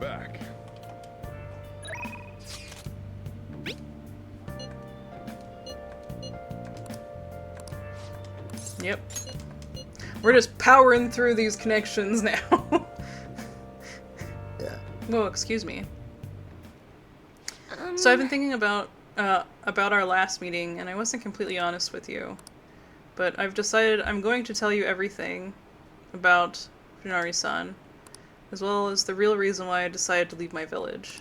back. Yep. We're just powering through these connections now. Yeah. Whoa, excuse me. So I've been thinking about our last meeting, and I wasn't completely honest with you. But I've decided I'm going to tell you everything about Funari-san, as well as the real reason why I decided to leave my village.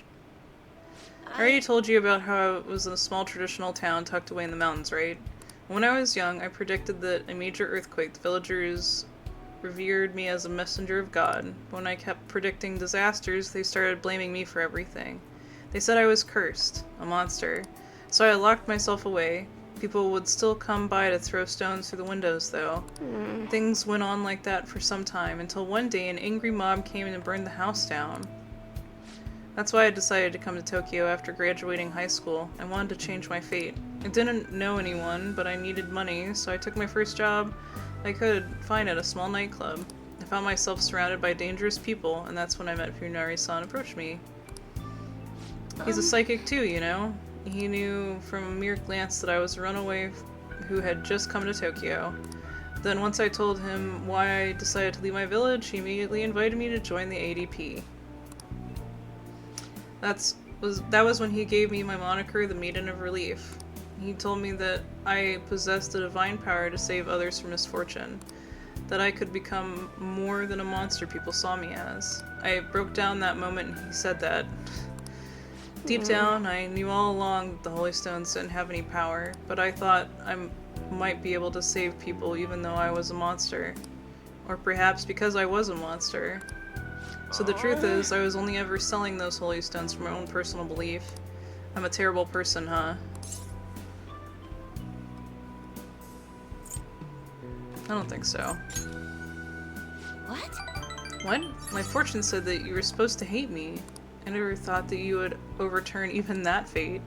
I already told you about how it was in a small traditional town tucked away in the mountains, right? When I was young, I predicted that a major earthquake, the villagers revered me as a messenger of God. When I kept predicting disasters, they started blaming me for everything. They said I was cursed, a monster. So I locked myself away. People would still come by to throw stones through the windows, though. Things went on like that for some time, until one day an angry mob came in and burned the house down. That's why I decided to come to Tokyo after graduating high school. I wanted to change my fate. I didn't know anyone, but I needed money, so I took my first job I could find at a small nightclub. I found myself surrounded by dangerous people, and that's when I met Funari-san approached me. He's a psychic too, you know? He knew from a mere glance that I was a runaway who had just come to Tokyo. Then once I told him why I decided to leave my village, he immediately invited me to join the ADP. That was when he gave me my moniker, the Maiden of Relief. He told me that I possessed a divine power to save others from misfortune, that I could become more than a monster people saw me as. I broke down that moment and he said that. Deep down, I knew all along that the Holy Stones didn't have any power, but I thought I might be able to save people even though I was a monster. Or perhaps because I was a monster. So the truth is, I was only ever selling those Holy Stones for my own personal belief. I'm a terrible person, huh? I don't think so. What? What? My fortune said that you were supposed to hate me. I never thought that you would overturn even that fate.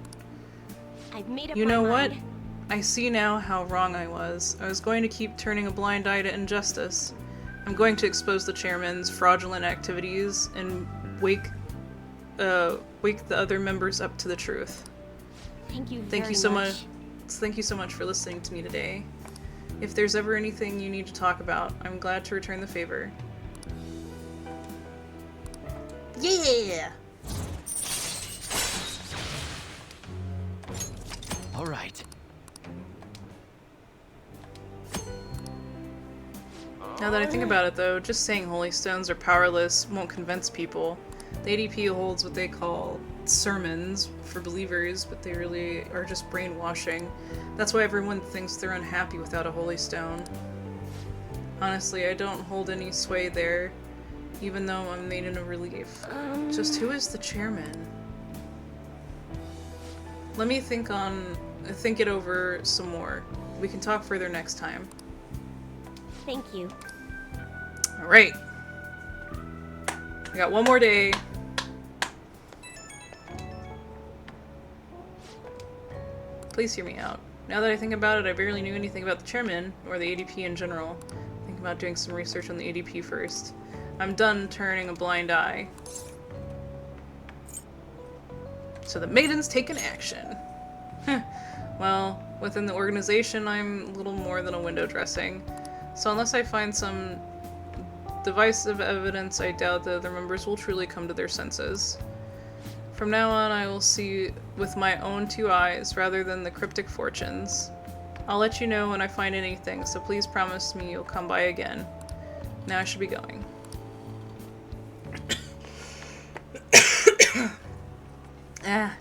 I've made up You know my what? mind. I see now how wrong I was. I was going to keep turning a blind eye to injustice. I'm going to expose the chairman's fraudulent activities and wake the other members up to the truth. Thank you Thank very you so much. much. Thank you so much for listening to me today. If there's ever anything you need to talk about, I'm glad to return the favor. Yeah! All right. Now that I think about it though, just saying holy stones are powerless won't convince people. The ADP holds what they call sermons for believers, but they really are just brainwashing. That's why everyone thinks they're unhappy without a holy stone. Honestly, I don't hold any sway there, even though I'm Maiden of Relief. Just who is the chairman? Let me think it over some more. We can talk further next time. Thank you. Alright. I got one more day. Please hear me out. Now that I think about it, I barely knew anything about the chairman, or the ADP in general. Think about doing some research on the ADP first. I'm done turning a blind eye. So the maiden's taken action. Well, within the organization, I'm little more than a window dressing. So unless I find some divisive evidence, I doubt the other members will truly come to their senses. From now on, I will see with my own two eyes rather than the cryptic fortunes. I'll let you know when I find anything, so please promise me you'll come by again. Now I should be going. Ah.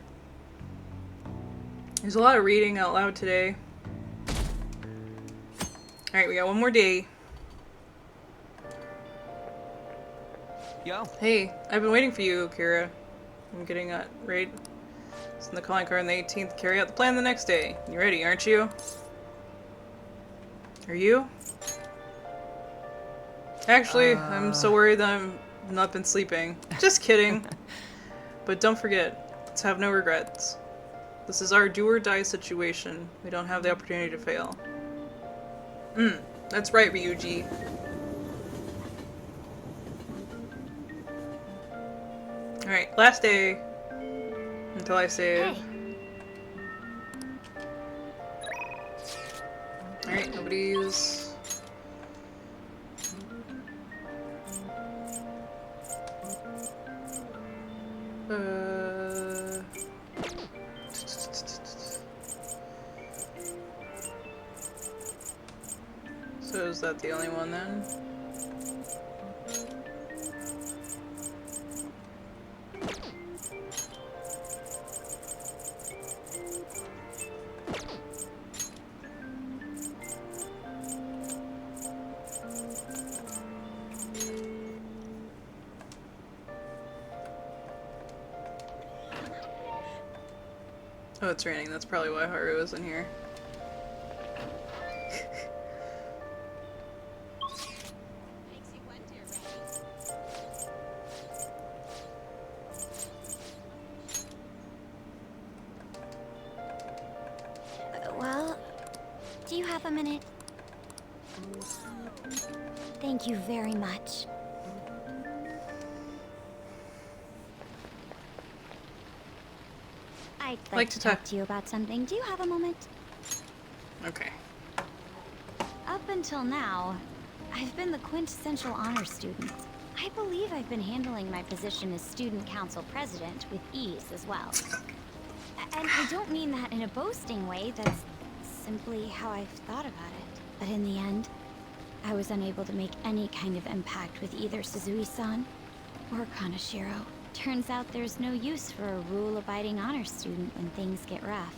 There's a lot of reading out loud today. Alright, we got one more day. Yo. Hey, I've been waiting for you, Kira. I'm getting that right. Send the calling card on the 18th. Carry out the plan the next day. You ready, aren't you? Are you? Actually, I'm so worried that I've not been sleeping. Just kidding. But don't forget, let's have no regrets. This is our do or die situation. We don't have the opportunity to fail. That's right, Ryuji. Alright, last day until I save. Hey, Alright, nobody's. So is that the only one then? Oh, it's raining. That's probably why Haru isn't here. well, do you have a minute? Thank you very much. I'd like to talk to you about something. Do you have a moment? Okay. Up until now, I've been the quintessential honor student. I believe I've been handling my position as student council president with ease as well. And I don't mean that in a boasting way, that's simply how I've thought about it. But in the end, I was unable to make any kind of impact with either Suzui-san or Kanashiro. Turns out there's no use for a rule-abiding honor student when things get rough.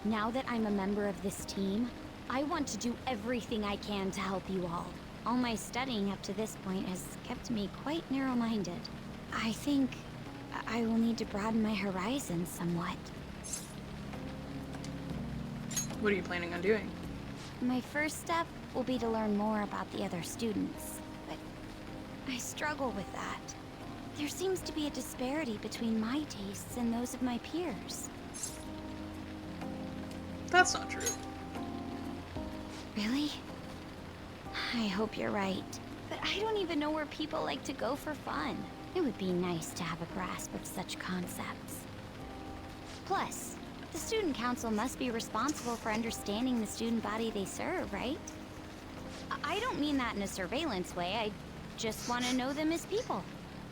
Now that I'm a member of this team, I want to do everything I can to help you all. All my studying up to this point has kept me quite narrow-minded. I think I will need to broaden my horizons somewhat. What are you planning on doing? My first step will be to learn more about the other students, but I struggle with that. There seems to be a disparity between my tastes and those of my peers. That's not true. Really? I hope you're right. But I don't even know where people like to go for fun. It would be nice to have a grasp of such concepts. Plus, the student council must be responsible for understanding the student body they serve, right? I don't mean that in a surveillance way. I just want to know them as people.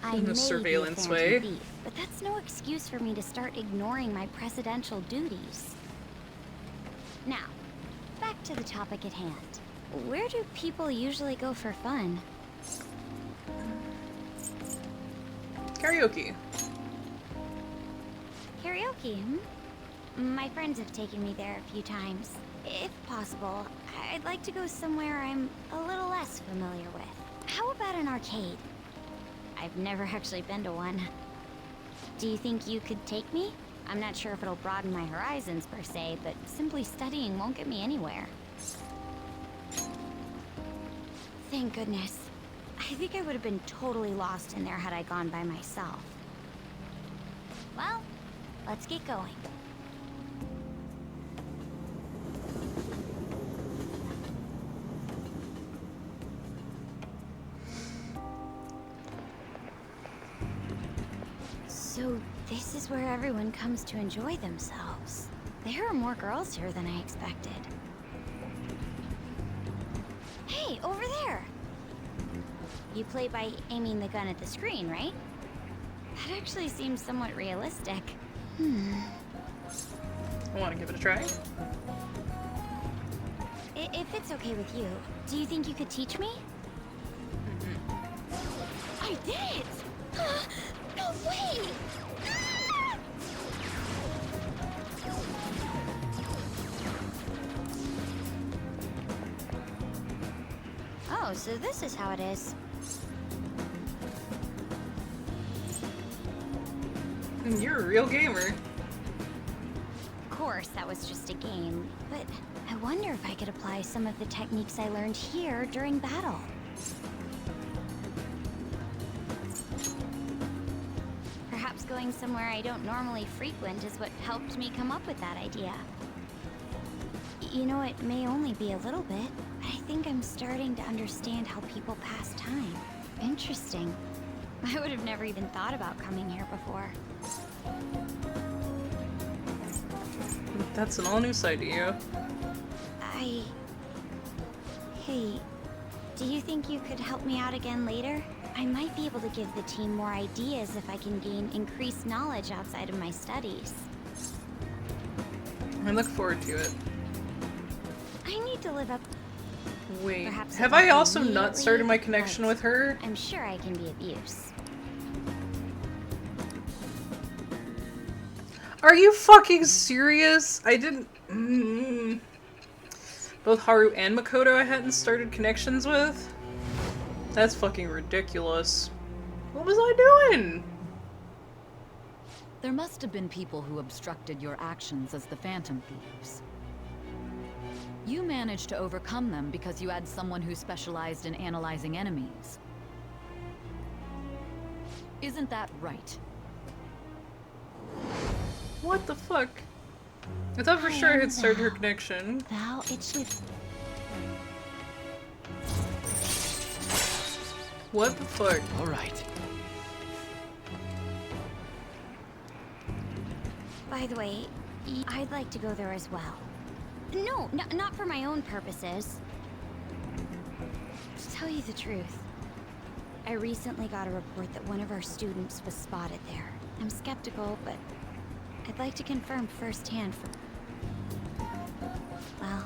I In a may surveillance be a phantom way? thief, but that's no excuse for me to start ignoring my presidential duties. Now, back to the topic at hand. Where do people usually go for fun? Karaoke. Karaoke, My friends have taken me there a few times. If possible, I'd like to go somewhere I'm a little less familiar with. How about an arcade? I've never actually been to one. Do you think you could take me? I'm not sure if it'll broaden my horizons per se, but simply studying won't get me anywhere. Thank goodness. I think I would have been totally lost in there had I gone by myself. Well, let's get going. So this is where everyone comes to enjoy themselves. There are more girls here than I expected. Hey, over there! You play by aiming the gun at the screen, right? That actually seems somewhat realistic. I want to give it a try. If it's okay with you, do you think you could teach me? I did it! No way! Oh, so this is how it is. And you're a real gamer. Of course, that was just a game, but I wonder if I could apply some of the techniques I learned here during battle. Perhaps going somewhere I don't normally frequent is what helped me come up with that idea. You know, it may only be a little bit, but I think I'm starting to understand how people pass time. Interesting. I would have never even thought about coming here before. That's an all new side to you. Hey, do you think you could help me out again later? I might be able to give the team more ideas if I can gain increased knowledge outside of my studies. I look forward to it. I need to live up. Wait, Perhaps have it won't I also not immediately, started my connection but with her? I'm sure I can be of use. Are you fucking serious? I didn't. Both Haru and Makoto I hadn't started connections with? That's fucking ridiculous. What was I doing? There must have been people who obstructed your actions as the Phantom Thieves. You managed to overcome them because you had someone who specialized in analyzing enemies. Isn't that right? What the fuck? I thought for sure I had started her connection. Thou it should. What the fuck? All right. By the way, I'd like to go there as well. No, not for my own purposes. To tell you the truth, I recently got a report that one of our students was spotted there. I'm skeptical, but I'd like to confirm firsthand for... Well,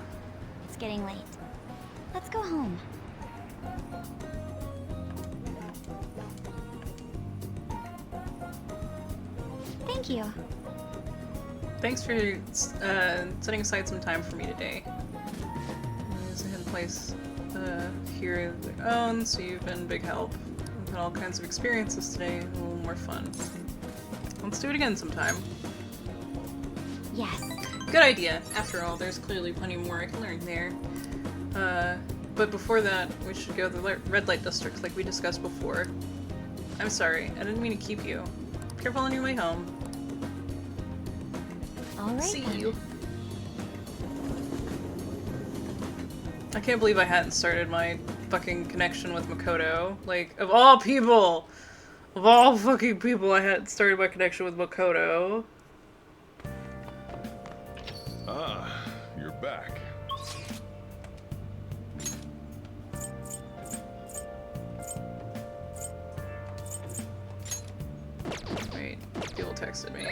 it's getting late. Let's go home. Thank you. Thanks for setting aside some time for me today. There's a hidden place here of their own, so you've been a big help. We've had all kinds of experiences today, a little more fun. Let's do it again sometime. Yes. Good idea. After all, there's clearly plenty more I can learn there. But before that, we should go to the red light district like we discussed before. I'm sorry, I didn't mean to keep you. Careful on your way home. All right. See then. you. I can't believe I hadn't started my fucking connection with Makoto. Like, of all people! Of all fucking people, I hadn't started my connection with Makoto. Ah, you're back. Wait, people texted me.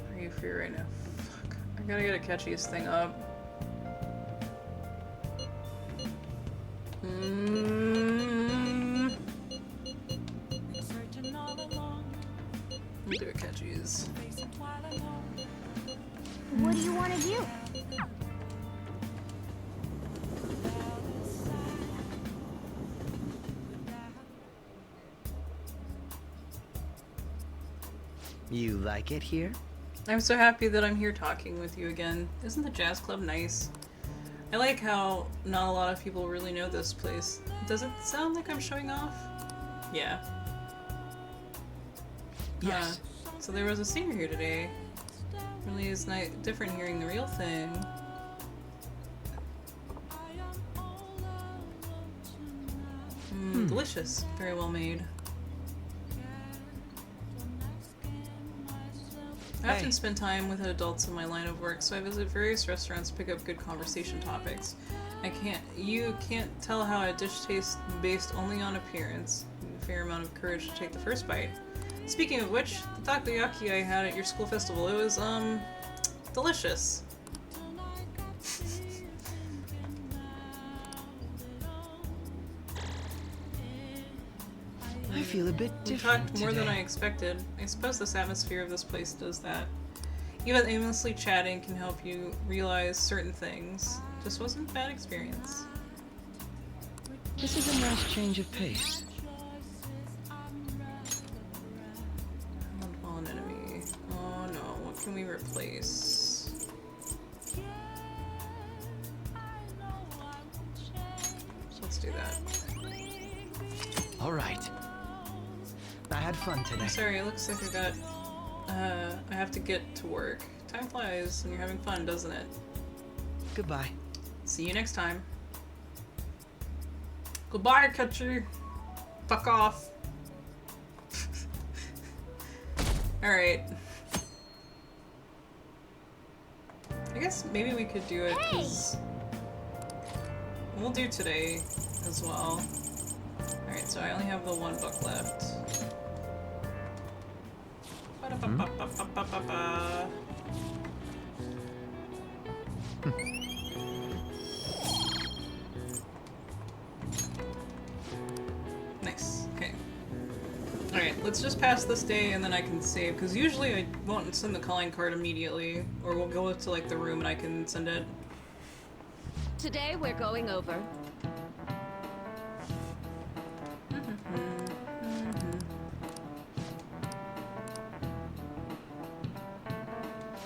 Are you free right now? Fuck. I gotta get a catchiest thing up. Let me do a catchies. What do you want to do? You like it here? I'm so happy that I'm here talking with you again. Isn't the jazz club nice? I like how not a lot of people really know this place. Does it sound like I'm showing off? Yeah. Yes. So there was a singer here today. Really is different hearing the real thing. Delicious. Very well made. I often spend time with adults in my line of work, so I visit various restaurants to pick up good conversation topics. You can't tell how a dish tastes based only on appearance. A fair amount of courage to take the first bite. Speaking of which, the takoyaki I had at your school festival, it was, delicious. I feel a bit We different talked more than I today. expected. I suppose this atmosphere of this place does that. Even aimlessly chatting can help you realize certain things. Just wasn't a bad experience. This is a nice change of pace. Unfallen enemy. Oh no, what can we replace? So let's do that. All right. I had fun today. Sorry, it looks like I have to get to work. Time flies when you're having fun, doesn't it? Goodbye. See you next time. Goodbye, catcher. Fuck off. Alright. I guess maybe we could do it, 'cause we'll do today as well. Alright, so I only have the one book left. Ba-da-ba-ba-ba-ba-ba-ba. Nice. Okay. Alright, let's just pass this day and then I can save, because usually I won't send the calling card immediately, or we'll go to like the room and I can send it. Today we're going over.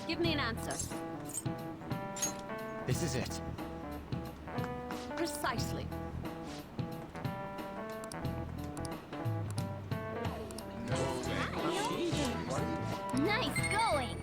Give me an answer. This is it. Precisely. Nice going!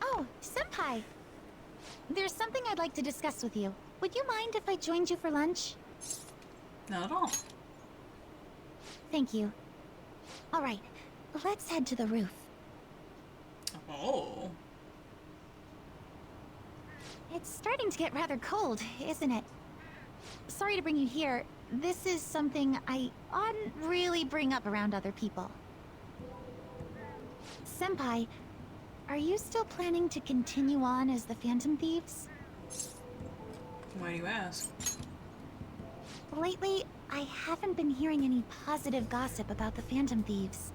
Oh, Senpai! There's something I'd like to discuss with you. Would you mind if I joined you for lunch? Not at all. Thank you. Alright, let's head to the roof. Oh. It's starting to get rather cold, isn't it? Sorry to bring you here. This is something I oughtn't really bring up around other people. Senpai, are you still planning to continue on as the Phantom Thieves? Why do you ask? Lately, I haven't been hearing any positive gossip about the Phantom Thieves.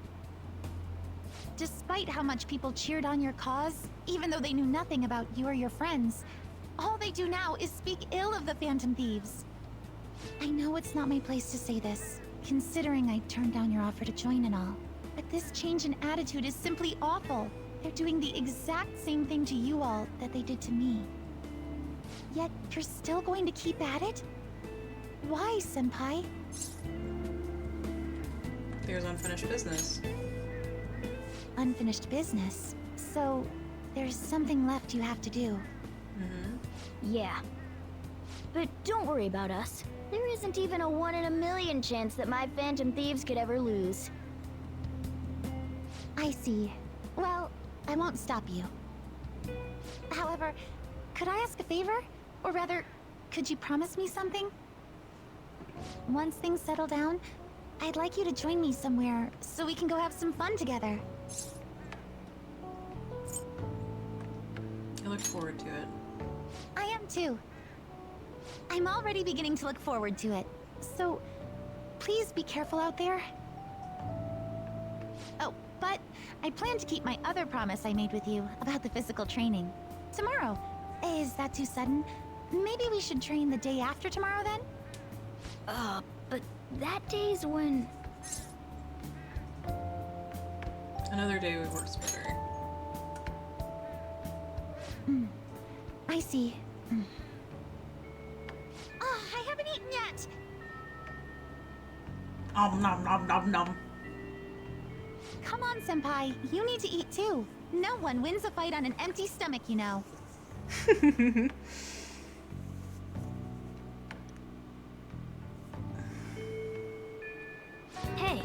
Despite how much people cheered on your cause, even though they knew nothing about you or your friends, all they do now is speak ill of the Phantom Thieves. I know it's not my place to say this, considering I turned down your offer to join and all, but this change in attitude is simply awful. They're doing the exact same thing to you all that they did to me. Yet, you're still going to keep at it? Why, Senpai? There's unfinished business. Unfinished business? So, there's something left you have to do. Yeah. But don't worry about us. There isn't even a 1 in a million chance that my Phantom Thieves could ever lose. I see. Well, I won't stop you. However, could I ask a favor? Or rather, could you promise me something? Once things settle down, I'd like you to join me somewhere so we can go have some fun together. I look forward to it. I am too. I'm already beginning to look forward to it. So, please be careful out there. Oh, but I plan to keep my other promise I made with you about the physical training. Tomorrow. Is that too sudden? Maybe we should train the day after tomorrow then? But that day's when... Another day works better. I see. Oh, I haven't eaten yet! Nom nom nom nom. Come on, Senpai. You need to eat too. No one wins a fight on an empty stomach, you know. Hey,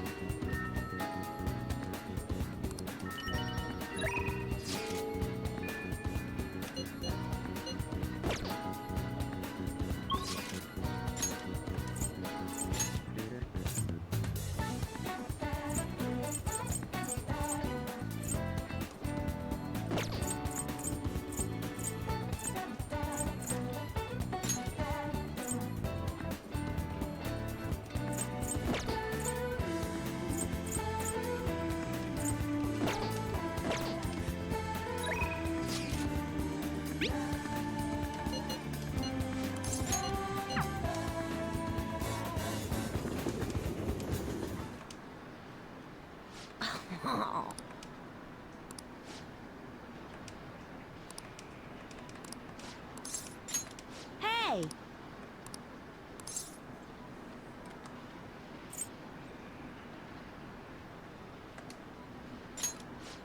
Hey!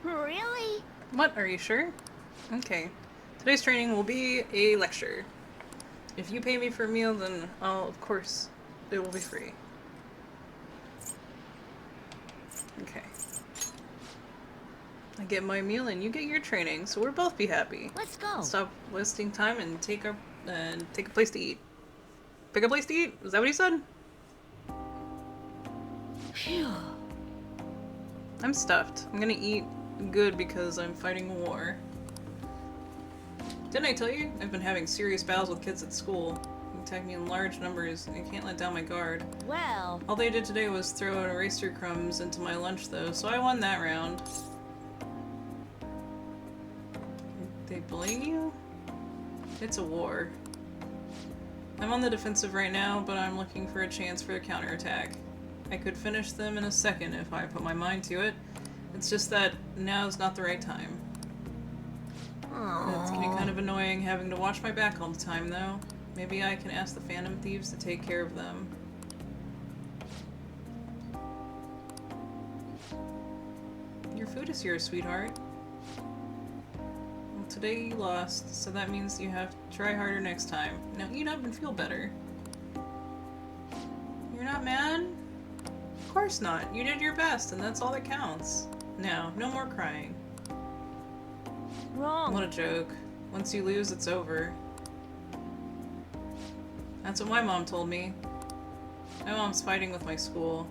Really? What? Are you sure? Okay. Today's training will be a lecture. If you pay me for a meal, then of course, it will be free. Okay. I get my meal and you get your training, so we'll both be happy. Let's go. Stop wasting time and take a place to eat. Pick a place to eat? Is that what he said? Phew. I'm stuffed. I'm gonna eat good because I'm fighting a war. Didn't I tell you? I've been having serious battles with kids at school. They attack me in large numbers, and I can't let down my guard. Well, All they did today was throw eraser crumbs into my lunch though, so I won that round. They bullying you? It's a war. I'm on the defensive right now, but I'm looking for a chance for a counterattack. I could finish them in a second if I put my mind to it. It's just that now's not the right time. It's getting kind of annoying having to watch my back all the time, though. Maybe I can ask the Phantom Thieves to take care of them. Your food is here, sweetheart. Well, today you lost, so that means you have to try harder next time. Now eat up and feel better. You're not mad? Of course not. You did your best, and that's all that counts. Now, no more crying. wrong. What a joke. Once you lose, it's over. That's what my mom told me. My mom's fighting with my school.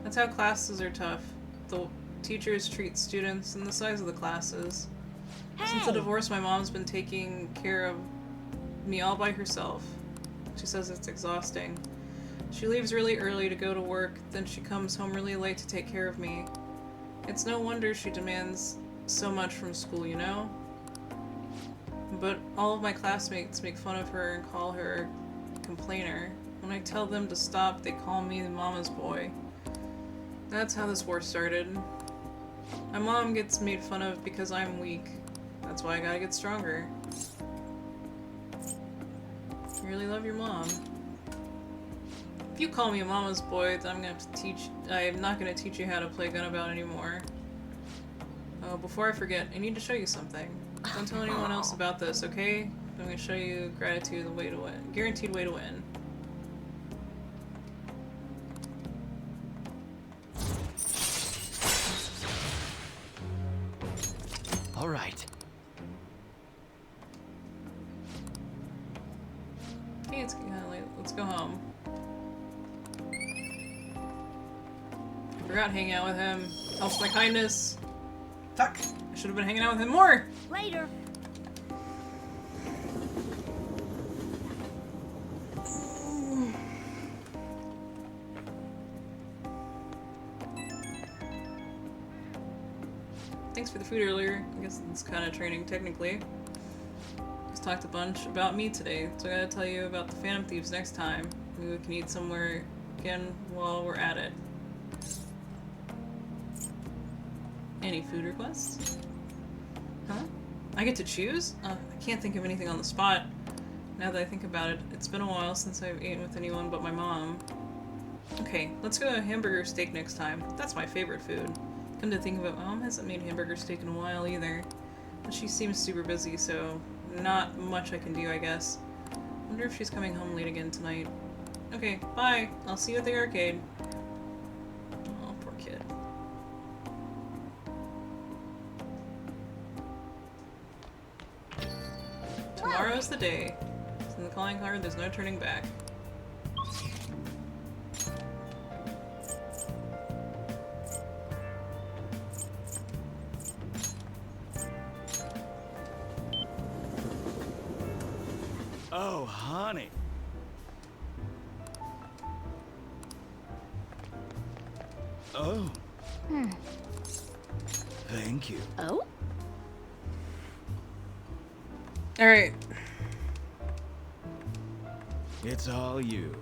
That's how classes are tough. The teachers treat students and the size of the classes. Since the Hey! divorce, my mom's been taking care of me all by herself. She says it's exhausting. She leaves really early to go to work, then she comes home really late to take care of me. It's no wonder she demands so much from school, you know? But all of my classmates make fun of her and call her a complainer. When I tell them to stop, they call me the mama's boy. That's how this war started. My mom gets made fun of because I'm weak. That's why I gotta get stronger. You really love your mom. If you call me a mama's boy, then I'm not gonna teach you how to play Gunabout anymore. Oh, before I forget, I need to show you something. Don't tell anyone else about this, okay? I'm gonna show you gratitude, the way to win. Guaranteed way to win. All right. Okay, it's kinda late. Let's go home. I forgot hanging out with him. Helps my kindness. Fuck! I should have been hanging out with him more! Later. Thanks for the food earlier. I guess it's kind of training, technically. Just talked a bunch about me today, so I gotta tell you about the Phantom Thieves next time. Maybe we can eat somewhere again while we're at it. Any food requests? Huh? I get to choose? I can't think of anything on the spot. Now that I think about it, it's been a while since I've eaten with anyone but my mom. Okay, let's go to hamburger steak next time. That's my favorite food. Come to think of it, my mom hasn't made hamburger steak in a while either. But she seems super busy, so not much I can do, I guess. Wonder if she's coming home late again tonight. Okay, bye. I'll see you at the arcade. Oh, poor kid. Tomorrow's the day. It's in the calling card, there's no turning back. Oh, honey. Oh. Thank you. Oh? Alright. It's all you.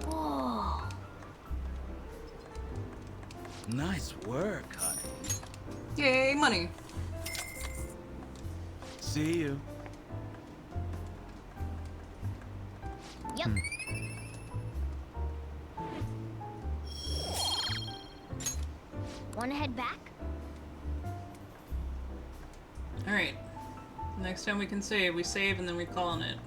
Whoa. Nice work, honey. Yay, money. See you. Yep. Wanna head back? Alright. Next time we can save, we save and then recall on it.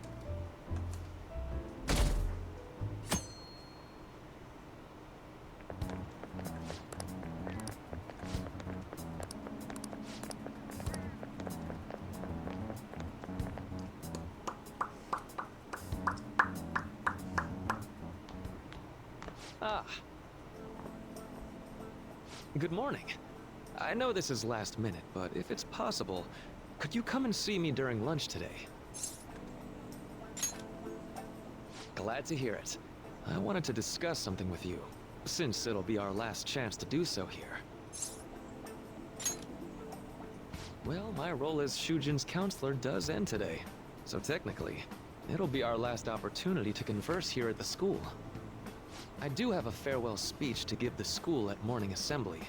Ah. Good morning. I know this is last minute, but if it's possible, could you come and see me during lunch today? Glad to hear it. I wanted to discuss something with you, since it'll be our last chance to do so here. Well, my role as Shujin's counselor does end today, so technically, it'll be our last opportunity to converse here at the school. I do have a farewell speech to give the school at morning assembly,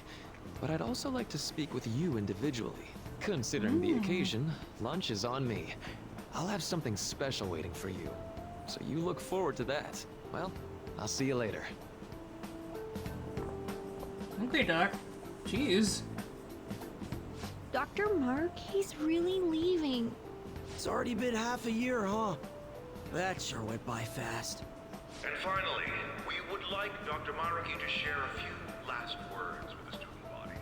but I'd also like to speak with you individually. Considering the occasion, lunch is on me. I'll have something special waiting for you, so you look forward to that. Well, I'll see you later. Okay, Doc. Jeez. Dr. Mark, he's really leaving. It's already been half a year, huh? That sure went by fast. And finally, we would like Dr. Maruki to share a few last words with the student body.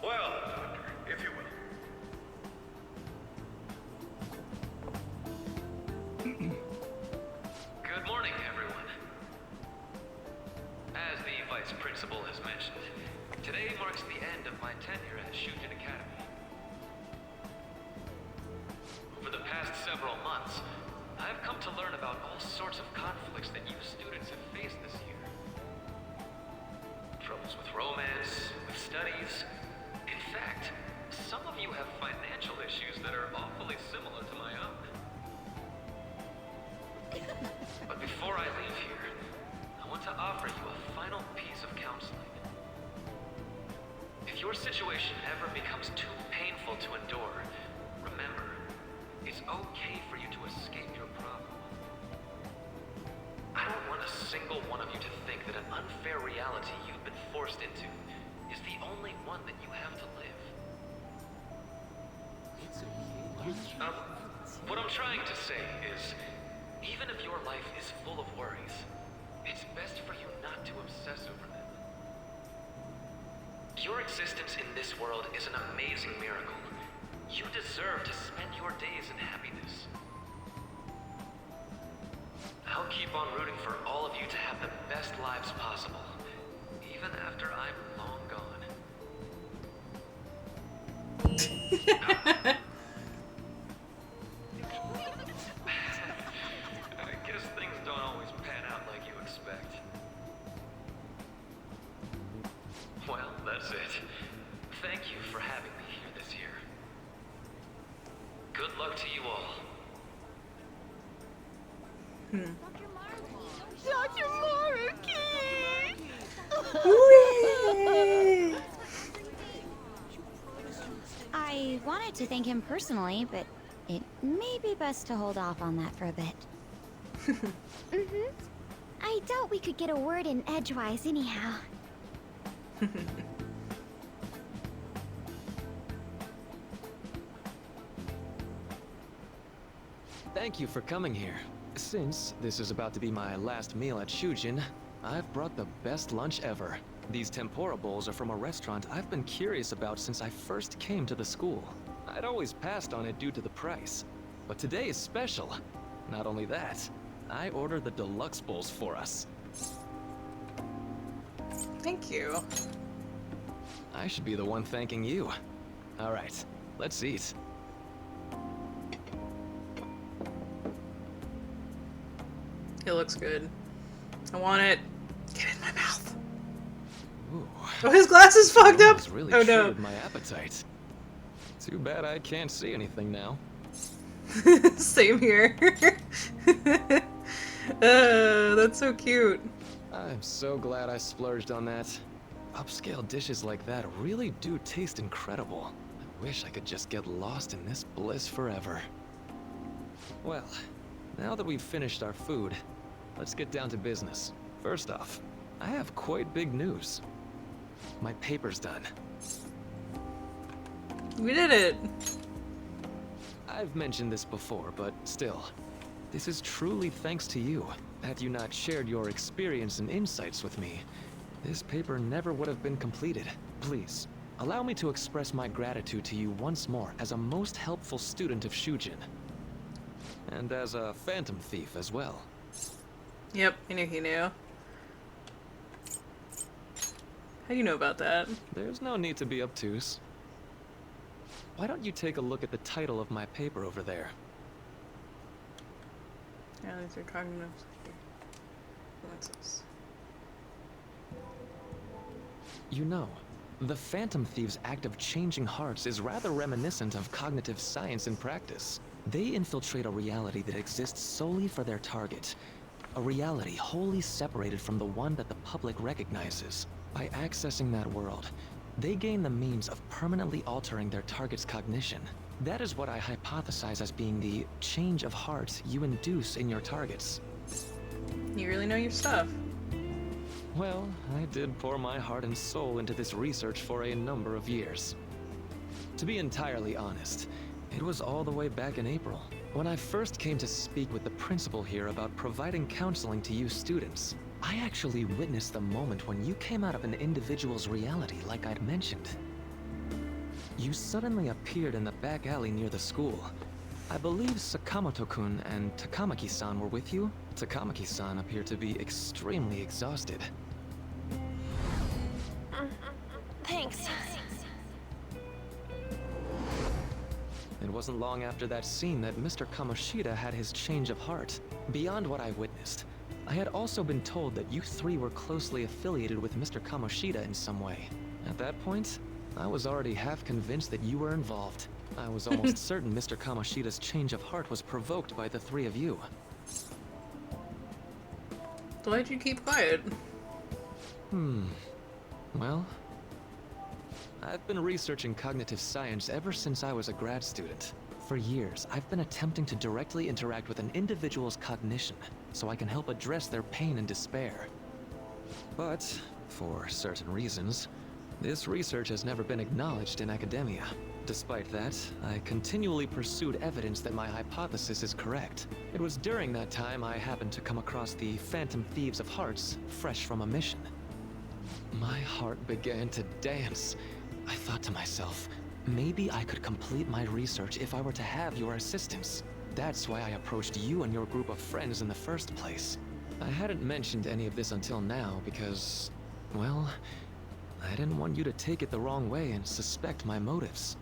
Well, Doctor, if you will. Good morning, everyone. As the Vice Principal has mentioned, today marks the end of my tenure at Shujin Academy. Over the past several months, I've come to learn about all sorts of conflicts that you students have faced this year. Troubles with romance, with studies. In fact, some of you have financial issues that are awfully similar to my own. But before I leave here, I want to offer you a final piece of counseling. If your situation ever becomes too painful to endure, remember, it's okay for you to escape your problem. I don't want a single one of you to think that an unfair reality you've been forced into is the only one that you have to live. What I'm trying to say is, even if your life is full of worries, it's best for you not to obsess over them. Your existence in this world is an amazing miracle. You deserve to spend your days in happiness. I'll keep on rooting for all of you to have the best lives possible, even after I'm long gone. I guess things don't always pan out like you expect. Well, that's it. Thank you for having me here this year. Good luck to you all. Dr. Maruki! I wanted to thank him personally, but it may be best to hold off on that for a bit. I doubt we could get a word in edgewise anyhow. Thank you for coming here. Since this is about to be my last meal at Shujin, I've brought the best lunch ever. These tempura bowls are from a restaurant I've been curious about since I first came to the school. I'd always passed on it due to the price. But today is special. Not only that, I ordered the deluxe bowls for us. Thank you. I should be the one thanking you. All right, let's eat. It looks good. I want it. Get it in my mouth. Ooh. Oh, his glasses fogged up! It's really Oh no. triggered my appetite. Too bad I can't see anything now. Same here. That's so cute. I'm so glad I splurged on that. Upscale dishes like that really do taste incredible. I wish I could just get lost in this bliss forever. Well, now that we've finished our food, let's get down to business. First off, I have quite big news. My paper's done. We did it! I've mentioned this before, but still, this is truly thanks to you. Had you not shared your experience and insights with me, this paper never would have been completed. Please, allow me to express my gratitude to you once more as a most helpful student of Shujin. And as a phantom thief as well. Yep, I knew he knew. How do you know about that? There's no need to be obtuse. Why don't you take a look at the title of my paper over there? Yeah, these are cognitive influences. You know, the Phantom Thieves' act of changing hearts is rather reminiscent of cognitive science in practice. They infiltrate a reality that exists solely for their target. A reality wholly separated from the one that the public recognizes. By accessing that world, they gain the means of permanently altering their target's cognition. That is what I hypothesize as being the change of heart you induce in your targets. You really know your stuff. Well, I did pour my heart and soul into this research for a number of years. To be entirely honest, it was all the way back in April, when I first came to speak with the principal here about providing counseling to you students. I actually witnessed the moment when you came out of an individual's reality like I'd mentioned. You suddenly appeared in the back alley near the school. I believe Sakamoto-kun and Takamaki-san were with you. Takamaki-san appeared to be extremely exhausted. Thanks. It wasn't long after that scene that Mr. Kamoshida had his change of heart. Beyond what I witnessed, I had also been told that you three were closely affiliated with Mr. Kamoshida in some way. At that point, I was already half convinced that you were involved. I was almost certain Mr. Kamoshida's change of heart was provoked by the three of you. Why'd you keep quiet? Well, I've been researching cognitive science ever since I was a grad student. For years, I've been attempting to directly interact with an individual's cognition, so I can help address their pain and despair. But, for certain reasons, this research has never been acknowledged in academia. Despite that, I continually pursued evidence that my hypothesis is correct. It was during that time I happened to come across the Phantom Thieves of Hearts, fresh from a mission. My heart began to dance. I thought to myself, maybe I could complete my research if I were to have your assistance. That's why I approached you and your group of friends in the first place. I hadn't mentioned any of this until now because, well, I didn't want you to take it the wrong way and suspect my motives.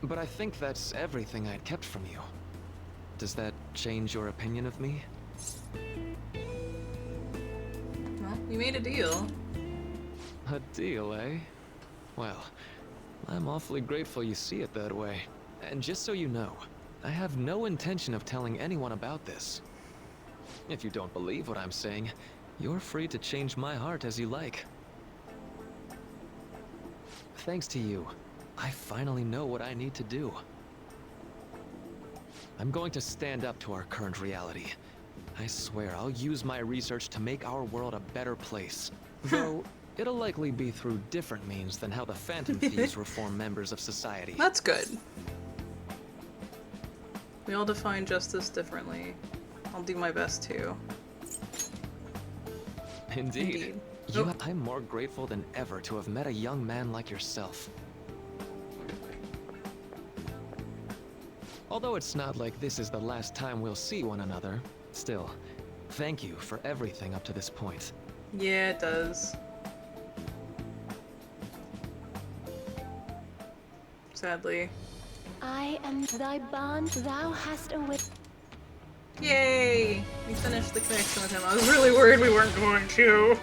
But I think that's everything I'd kept from you. Does that change your opinion of me? Well, we made a deal. A deal, eh? Well, I'm awfully grateful you see it that way. And just so you know, I have no intention of telling anyone about this. If you don't believe what I'm saying, you're free to change my heart as you like. Thanks to you, I finally know what I need to do. I'm going to stand up to our current reality. I swear I'll use my research to make our world a better place. Though, it'll likely be through different means than how the Phantom Thieves reform members of society. That's good. We all define justice differently. I'll do my best too. Indeed. I'm more grateful than ever to have met a young man like yourself. Although it's not like this is the last time we'll see one another, still, thank you for everything up to this point. Yeah, it does. Sadly. I am thy bond, thou hast awaited. Yay! We finished the connection with him. I was really worried we weren't going to.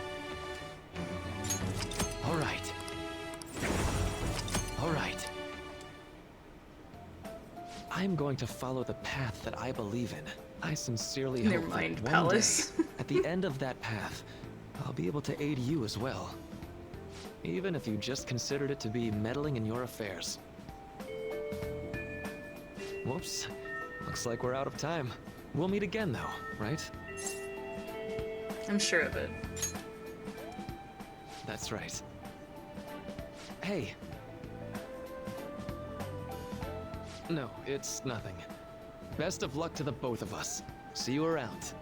Alright. Alright. I'm going to follow the path that I believe in. I sincerely hope that one palace. day, at the end of that path, I'll be able to aid you as well. Even if you just considered it to be meddling in your affairs. Whoops. Looks like we're out of time. We'll meet again though, right? I'm sure of it. That's right. Hey. No, it's nothing. Best of luck to the both of us. See you around.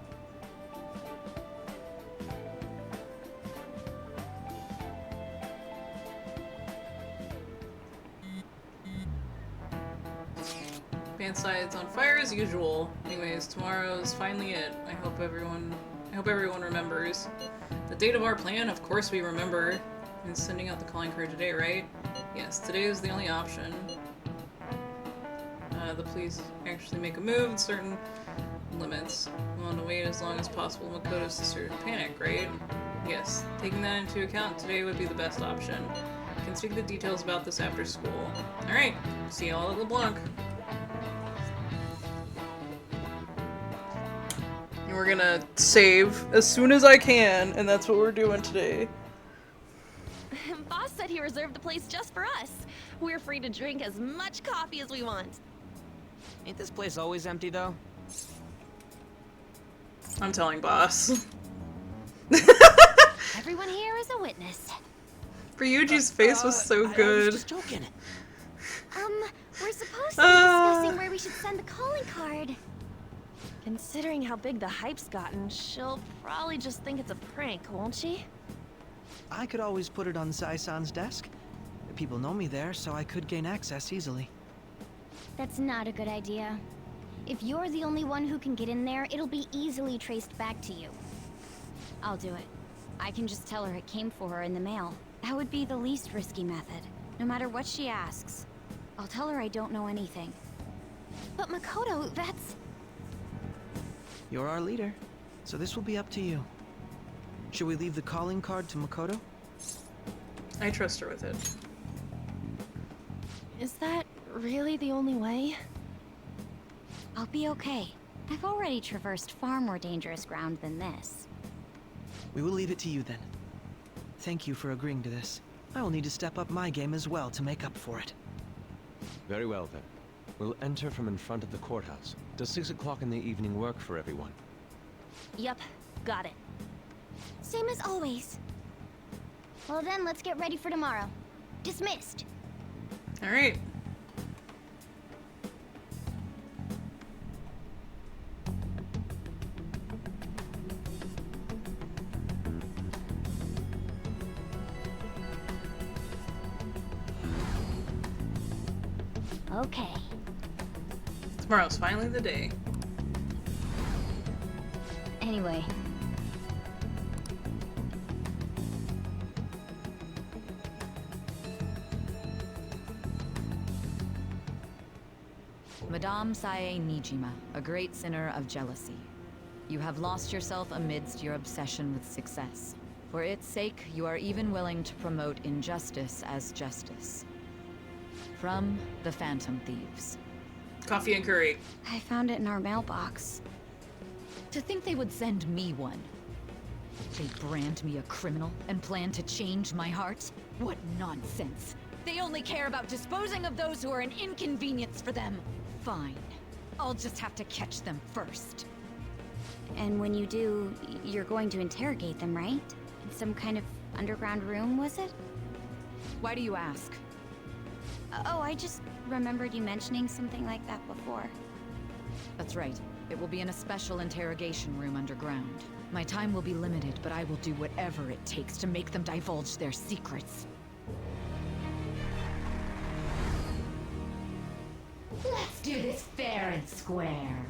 Band side's on fire as usual. Anyways, tomorrow's finally it. I hope everyone remembers. The date of our plan, of course we remember. And sending out the calling card today, right? Yes, today is the only option. The police actually make a move with certain limits. We want to wait as long as possible. Makoto's sister panic, right? Yes, taking that into account, today would be the best option. I can speak the details about this after school. Alright, see y'all at LeBlanc. And we're gonna save as soon as I can, and that's what we're doing today. Boss said he reserved the place just for us. We're free to drink as much coffee as we want. Ain't this place always empty, though? I'm telling boss. Everyone here is a witness. Ryuji's face was so I good. was just joking. We're supposed to be discussing where we should send the calling card. Considering how big the hype's gotten, she'll probably just think it's a prank, won't she? I could always put it on Sai-san's desk. People know me there, so I could gain access easily. That's not a good idea. If you're the only one who can get in there, it'll be easily traced back to you. I'll do it. I can just tell her it came for her in the mail. That would be the least risky method, no matter what she asks. I'll tell her I don't know anything. But Makoto, that's... You're our leader, so this will be up to you. Should we leave the calling card to Makoto? I trust her with it. Is that really the only way? I'll be okay. I've already traversed far more dangerous ground than this. We will leave it to you then. Thank you for agreeing to this. I will need to step up my game as well to make up for it. Very well then. We'll enter from in front of the courthouse. Does 6 o'clock in the evening work for everyone? Yup, got it. Same as always. Well then, let's get ready for tomorrow. Dismissed. Alright. Okay. Tomorrow's finally the day. Anyway. Madame Sae Nijima, a great sinner of jealousy. You have lost yourself amidst your obsession with success. For its sake, you are even willing to promote injustice as justice. From the Phantom Thieves. Coffee and curry. I found it in our mailbox. To think they would send me one. They brand me a criminal and plan to change my heart? What nonsense. They only care about disposing of those who are an inconvenience for them. Fine. I'll just have to catch them first. And when you do, you're going to interrogate them, right? In some kind of underground room, was it? Why do you ask? Oh, I just remembered you mentioning something like that before. That's right. It will be in a special interrogation room underground. My time will be limited, but I will do whatever it takes to make them divulge their secrets. Let's do this fair and square.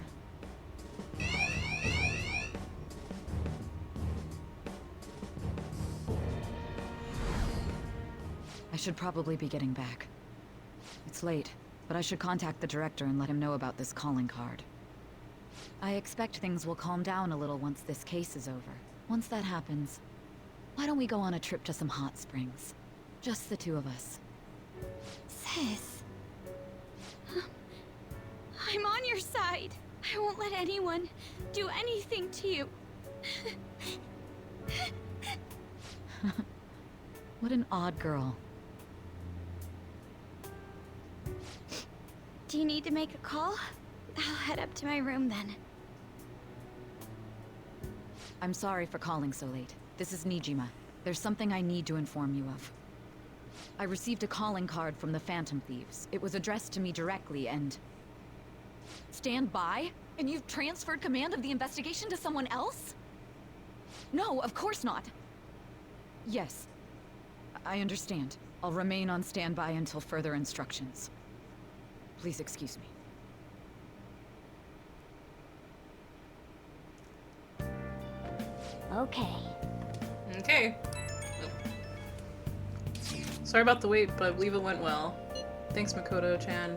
I should probably be getting back. It's late, but I should contact the director and let him know about this calling card. I expect things will calm down a little once this case is over. Once that happens, why don't we go on a trip to some hot springs? Just the two of us. Sis. I'm on your side. I won't let anyone do anything to you. What an odd girl. Do you need to make a call? I'll head up to my room then. I'm sorry for calling so late. This is Nijima. There's something I need to inform you of. I received a calling card from the Phantom Thieves. It was addressed to me directly and... Stand by? And you've transferred command of the investigation to someone else? No, of course not. Yes. I understand. I'll remain on standby until further instructions. Please excuse me. Okay. Okay. Sorry about the wait, but I believe it went well. Thanks, Makoto-chan.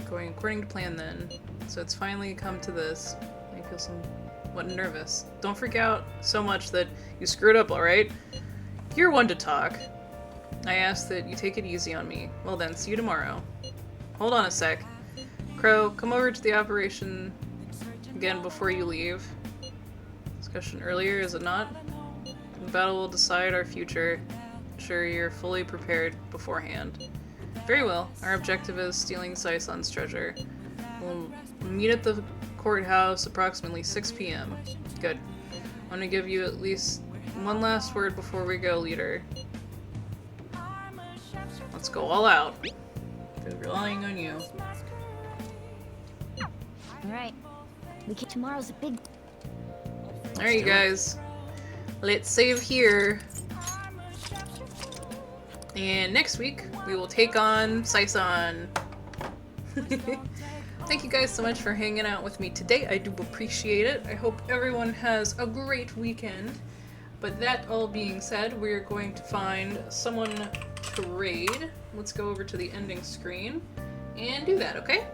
Going according to plan then. So it's finally come to this. I feel somewhat nervous. Don't freak out so much that you screwed up, alright? You're one to talk. I ask that you take it easy on me. Well then, see you tomorrow. Hold on a sec. Crow, come over to the operation again before you leave. Discussion earlier, is it not? The battle will decide our future. Sure you're fully prepared beforehand. Very well. Our objective is stealing Saison's treasure. We'll meet at the courthouse approximately 6 p.m. Good. I'm gonna give you at least one last word before we go, leader. Let's go all out. They're relying on you. Alright. Tomorrow's a big... Alright, you guys. Let's save here. And next week, we will take on Saison. Thank you guys so much for hanging out with me today. I do appreciate it. I hope everyone has a great weekend. But that all being said, we're going to find someone to raid. Let's go over to the ending screen and do that, okay?